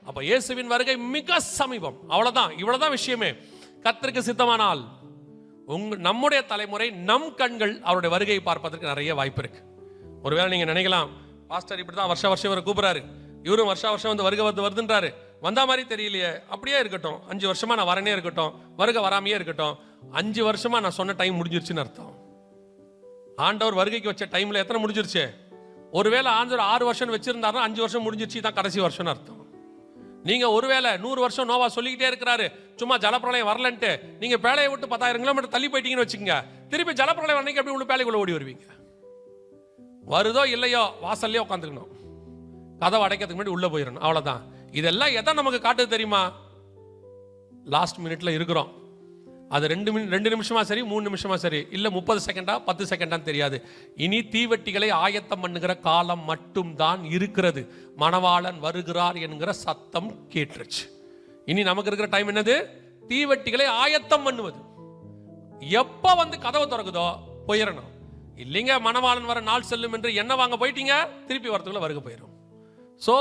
அப்ப இயேசுவின் வருகை மிக சமீபம். அவ்வளவுதான், இவ்வளவுதான் விஷயமே. கர்த்தருக்கு சித்தமானால் நம்முடைய தலைமுறை, நம் கண்கள் அவருடைய வருகையை பார்ப்பதற்கு நிறைய வாய்ப்பு இருக்கு. ஒருவேளை நீங்க நினைக்கலாம், பாஸ்டர் இப்படிதான் வருஷ வருஷம் இவரை கூப்பிடுறாரு, இவரும் வருஷ வருஷம் வந்து வருகை வருதுன்றாரு, வந்தா மாதிரி தெரியலையே. அப்படியே இருக்கட்டும், 5 வருஷமா நான் வரனே இருக்கட்டும், வருகை வராமையே இருக்கட்டும். 5 வருஷமா நான் சொன்ன டைம் முடிஞ்சிருச்சுன்னு அர்த்தம். ஆண்டவர் வருகைக்கு வச்ச டைம்ல எத்தனை முடிஞ்சிருச்சு? ஒருவேளை ஆண்டவர் 6 வருஷம் வச்சிருந்தாருன்னா 5 வருஷம் முடிஞ்சிருச்சு, தான் கடைசி வருஷம்னு அர்த்தம். நீங்க ஒருவேளை 100 வருஷம் நோவா சொல்லிக்கிட்டே இருக்கிறாரு, சும்மா ஜலப்பிரளயம் வரலன்ட்டு நீங்க பேழையை விட்டு 10,000 கிலோமீட்டர் தள்ளி போயிட்டீங்கன்னு வச்சுக்கோங்க, திருப்பி ஜலப்பிரளயம் அன்னைக்கு அப்படி உள்ள பேழைக்குள்ள ஓடி வருவீங்க. வருதோ இல்லையோ வாசல்லையே உட்காந்துக்கணும், கதவை அடைக்கிறதுக்கு முன்னாடி உள்ள போயிடணும், அவ்வளவுதான். இதெல்லாம் எதை நமக்கு காட்டுது தெரியுமா? லாஸ்ட் மினிட்ல இருக்கிறோம். அது 2 நிமிஷமா சரி, 3 நிமிஷமா சரி, இல்ல 30 செகண்டா 10 செகண்டான்னு தெரியாது. இனி தீவெட்டிகளை ஆயத்தம் பண்ணுகிற காலம் மட்டும் தான் இருக்கிறது. மணவாளன் வருகிறார் என்கிற சத்தம் கேட்டுருச்சு. இனி நமக்கு இருக்கிற டைம் என்னது? தீவெட்டிகளை ஆயத்தம் பண்ணுவது. எப்ப வந்து கதவை திறக்குதோ போயிடணும். இல்லைங்க மணவாளன் வர நாள் செல்லும் என்று என்ன வாங்க போயிட்டீங்க, திருப்பி வரத்துக்குள்ள வருகை போயிடும். சோ